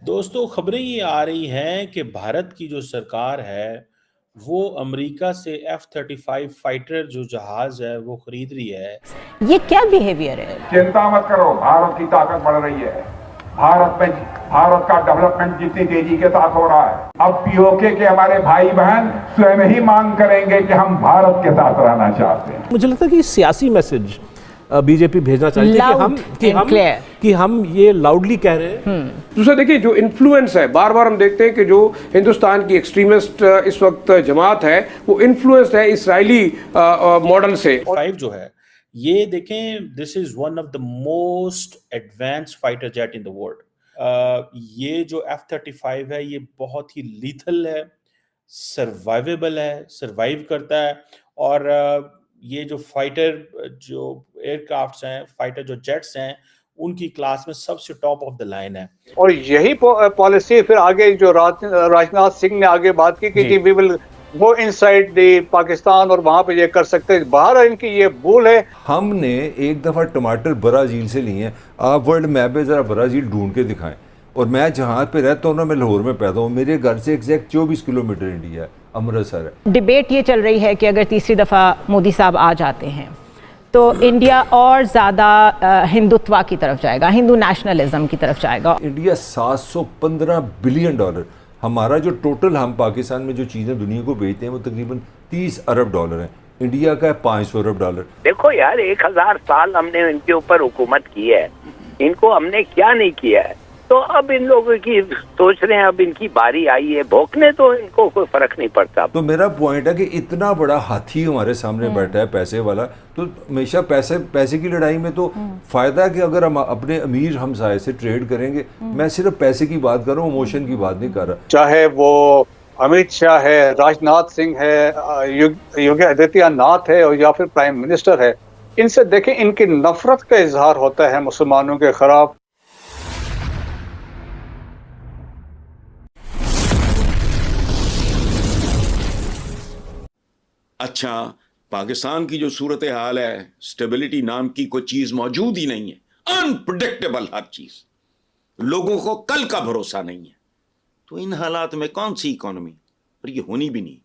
दोस्तों खबरें ये आ रही हैं कि भारत की जो सरकार है वो अमेरिका से F-35 फाइटर जो जहाज है वो खरीद रही है। ये क्या बिहेवियर है? चिंता मत करो, भारत की ताकत बढ़ रही है। भारत का डेवलपमेंट जितनी तेजी के साथ हो रहा है, अब पीओके के हमारे भाई बहन स्वयं ही मांग करेंगे कि हम भारत के साथ रहना चाहते हैं। मुझे लगता है कि सियासी मैसेज बीजेपी भेजना चाहती है कि हम ये लाउडली कह रहे हैं। दूसरा देखिए, जो इन्फ्लुएंस है, बार बार हम देखते हैं कि जो हिंदुस्तान की एक्सट्रीमिस्ट इस वक्त जमात है वो इन्फ्लुएंस्ड है इसराइली मॉडल से। 5 जो है ये देखें, this is one of the most advanced fighter jet in the world. ये जो F-35 है ये बहुत ही लीथल है, सर्वाइवेबल है, सर्वाइव करता है। और ये जो फाइटर जो एयरक्राफ्ट्स हैं, फाइटर जो जेट्स हैं, उनकी क्लास में सबसे टॉप ऑफ द लाइन है। और यही पॉलिसी फिर आगे जो राजनाथ सिंह ने आगे बात की कि we will go inside the Pakistan और वहां पे ये कर सकते हैं। बाहर इनकी ये भूल है। हमने एक दफ़ा टमाटर ब्राज़ील से लिए हैं। आप वर्ल्ड मैप पे ज़रा ब्राज़ील ढूंढ के दिखाएं। और मैं जहाँ पे रहता हूँ ना, मैं लाहौर में पैदा हूँ, मेरे घर से एग्जैक्ट 24 किलोमीटर इंडिया है, अमृतसर है। डिबेट ये चल रही है कि अगर तीसरी दफ़ा मोदी साहब आ जाते हैं तो इंडिया और ज़्यादा हिंदुत्व की तरफ जाएगा, हिंदू नेशनलिज्म की तरफ जाएगा। इंडिया $715 बिलियन, हमारा जो टोटल हम पाकिस्तान में जो चीज़ें दुनिया को बेचते हैं वो तकरीबन $30 अरब है। इंडिया का है $500 अरब। देखो यार, 1000 साल हमने इनके ऊपर हुकूमत की है, इनको हमने क्या नहीं किया है। तो अब इन लोगों की सोच रहे हैं, अब इनकी बारी आई है भोंकने, तो इनको कोई फर्क नहीं पड़ता। तो मेरा पॉइंट है कि इतना बड़ा हाथी हमारे सामने बैठा है, पैसे वाला, तो हमेशा पैसे की लड़ाई में तो फायदा है कि अगर हम अपने अमीर हमसाये से ट्रेड करेंगे। मैं सिर्फ पैसे की बात कर रहा हूँ, इमोशन की बात नहीं कर रहा। चाहे वो अमित शाह है, राजनाथ सिंह है, योगी आदित्यनाथ है और या फिर प्राइम मिनिस्टर है, इनसे देखें इनकी नफरत का इजहार होता है मुसलमानों के खिलाफ। अच्छा, पाकिस्तान की जो सूरत हाल है, स्टेबिलिटी नाम की कोई चीज मौजूद ही नहीं है, अनप्रिडिक्टेबल हर चीज, लोगों को कल का भरोसा नहीं है। तो इन हालात में कौन सी इकोनॉमी, और ये होनी भी नहीं।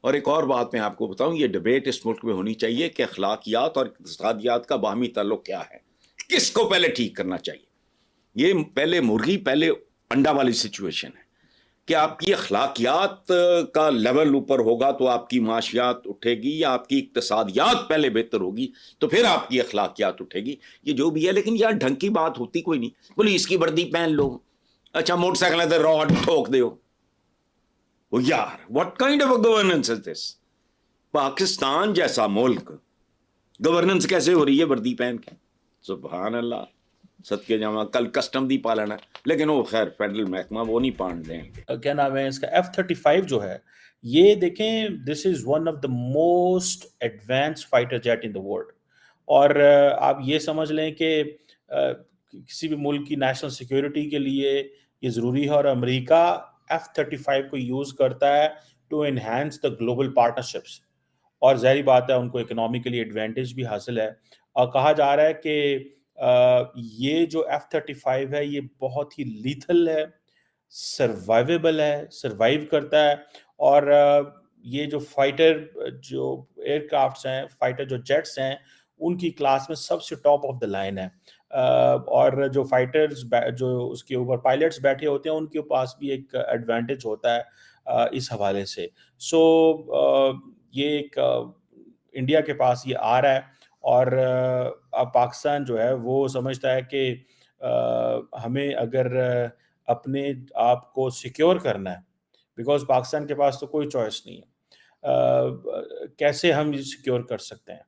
और एक और बात मैं आपको बताऊं, ये डिबेट इस मुल्क में होनी चाहिए कि अखलाकियात और इक़्तिसादियात का बाहमी ताल्लुक क्या है, किसको पहले ठीक करना चाहिए। ये पहले मुर्गी पहले अंडा वाली सिचुएशन है कि आपकी अखलाकियात का लेवल ऊपर होगा तो आपकी माशियात उठेगी, या आपकी इक़्तिसादियात पहले बेहतर होगी तो फिर आपकी अखलाकियात उठेगी। ये जो भी है, लेकिन यार ढंग की बात होती कोई नहीं। पुलिस की वर्दी पहन लो, अच्छा मोटरसाइकिल से रॉड ठोक दो। यार what kind of a governance is this? Pakistan जैसा मुल्क गवर्नेंस कैसे हो रही है वर्दी पहन के? सुभान अल्लाह, सदके जावा। कल कस्टम दी पालन है, लेकिन वो खैर फेडरल महकमा वो नहीं पान देंगे। क्या नाम है इसका, F-35 जो है ये देखें, this is one of the most advanced fighter jet in the world. और आप ये समझ लें कि किसी भी मुल्क की नेशनल सिक्योरिटी के लिए ये ज़रूरी है। और अमेरिका F-35 को यूज़ करता है to enhance the global partnerships, और ज़ाहिर बात है उनको इकोनॉमिकली एडवांटेज भी हासिल है। और कहा जा रहा है कि ये जो F-35 है ये बहुत ही लीथल है, सर्वाइवेबल है, सर्वाइव करता है। और ये जो फाइटर जो एयरक्राफ्ट्स हैं, फाइटर जो जेट्स हैं, उनकी क्लास में सबसे टॉप ऑफ द लाइन है। और जो फाइटर्स जो उसके ऊपर पायलट्स बैठे होते हैं उनके पास भी एक एडवांटेज होता है इस हवाले से। सो ये एक इंडिया के पास ये आ रहा है। और अब पाकिस्तान जो है वो समझता है कि हमें अगर अपने आप को सिक्योर करना है, बिकॉज़ पाकिस्तान के पास तो कोई चॉइस नहीं है। कैसे हम ये सिक्योर कर सकते हैं?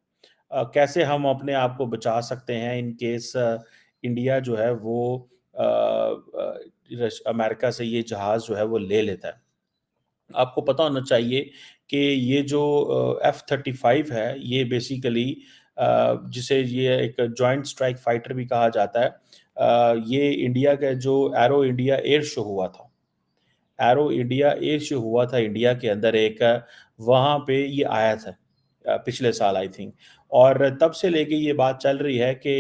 कैसे हम अपने आप को बचा सकते हैं इन केस इंडिया जो है वो अमेरिका से ये जहाज़ जो है वो ले लेता है। आपको पता होना चाहिए कि ये जो F-35 है ये बेसिकली जिसे ये एक जॉइंट स्ट्राइक फाइटर भी कहा जाता है। ये इंडिया का जो एरो इंडिया एयर शो हुआ था, एरो इंडिया एयर शो हुआ था इंडिया के अंदर एक, वहाँ पे ये आया था पिछले साल आई थिंक। और तब से लेके ये बात चल रही है कि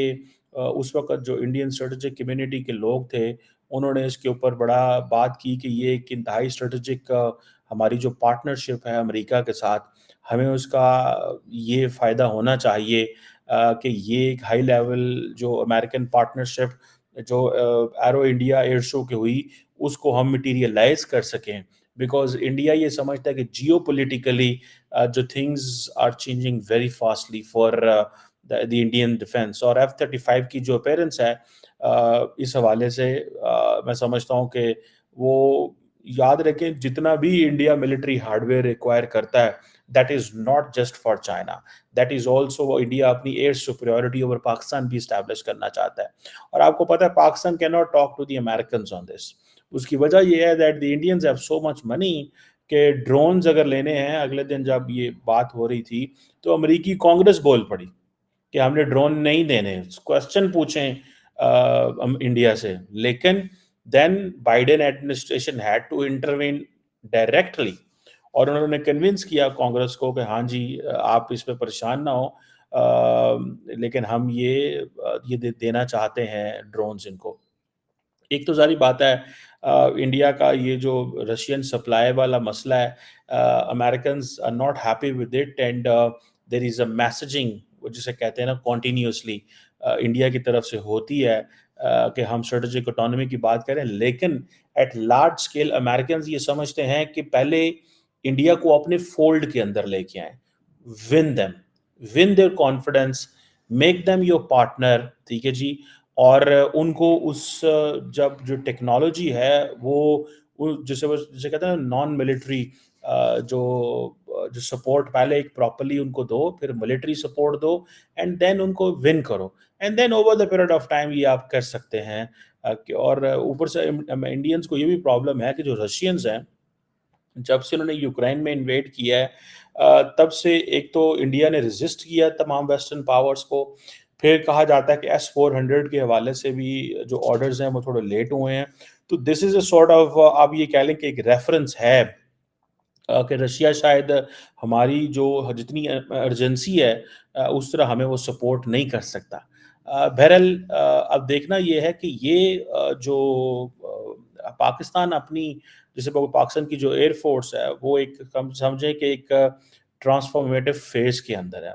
उस वक़्त जो इंडियन स्ट्रेटेजिक कम्युनिटी के लोग थे उन्होंने इसके ऊपर बड़ा बात की कि ये एक इंतहाई स्ट्रेटेजिक हमारी जो पार्टनरशिप है अमेरिका के साथ, हमें उसका ये फ़ायदा होना चाहिए कि ये एक हाई लेवल जो अमेरिकन पार्टनरशिप जो एरो इंडिया एयर शो की हुई, उसको हम मटीरियलाइज कर सकें। बिकॉज इंडिया ये समझता है कि जियो पोलिटिकली जो things are changing very fastly for the Indian defence, और F-35 की जो अपेयरेंस है इस हवाले से मैं समझता हूँ कि वो याद रखें, जितना भी इंडिया मिलिट्री हार्डवेयर रिक्वायर करता है, that is not just for China, that is also India अपनी एयर सुपरियोरिटी ओवर पाकिस्तान भी इस्टेब्लिश करना चाहता है। और आपको पता है Pakistan can not talk to the Americans on this. उसकी वजह यह है that the Indians have so much money कि ड्रोन्स अगर लेने हैं, अगले दिन जब ये बात हो रही थी तो अमेरिकी कांग्रेस बोल पड़ी कि हमने ड्रोन नहीं देने, क्वेश्चन पूछें इंडिया से, लेकिन then Biden administration had to intervene directly और उन्होंने कन्विंस किया कांग्रेस को कि हाँ जी आप इस पे परेशान ना हो, लेकिन हम ये देना चाहते हैं ड्रोन्स इनको। एक तो सारी बात है इंडिया का ये जो रशियन सप्लाई वाला मसला है, Americans are not happy with it and there is a messaging जिसे कहते हैं ना कॉन्टीन्यूसली इंडिया की तरफ से होती है कि हम स्ट्रेटेजिक ऑटोनॉमी की बात करें, लेकिन एट लार्ज स्केल अमेरिकन्स ये समझते हैं कि पहले इंडिया को अपने फोल्ड के अंदर लेके आए, win them, win there confidence, make them your partner, ठीक है जी। और उनको उस जब जो टेक्नोलॉजी है वो जिसे कहते हैं नॉन मिलिट्री जो सपोर्ट पहले एक प्रॉपर्ली उनको दो, फिर मिलिट्री सपोर्ट दो एंड देन उनको विन करो and then over the period of time ये आप कर सकते हैं। और ऊपर से इंडियंस को ये भी प्रॉब्लम है कि जो रशियंस हैं जब से उन्होंने यूक्रेन में इन्वेड किया है तब से एक तो इंडिया ने रेजिस्ट किया तमाम वेस्टर्न पावर्स को, फिर कहा जाता है कि S-400 के हवाले से भी जो ऑर्डर्स हैं वो थोड़े लेट हुए हैं। तो this is a sort of आप ये कह लें कि एक रेफरेंस है कि रशिया शायद हमारी जो जितनी अर्जेंसी है उस तरह हमें वो सपोर्ट नहीं कर सकता। बहरहाल अब देखना ये है कि ये जो पाकिस्तान अपनी जैसे पाकिस्तान की जो एयरफोर्स है वो एक हम समझें कि एक ट्रांसफॉर्मेटिव फेज के अंदर है।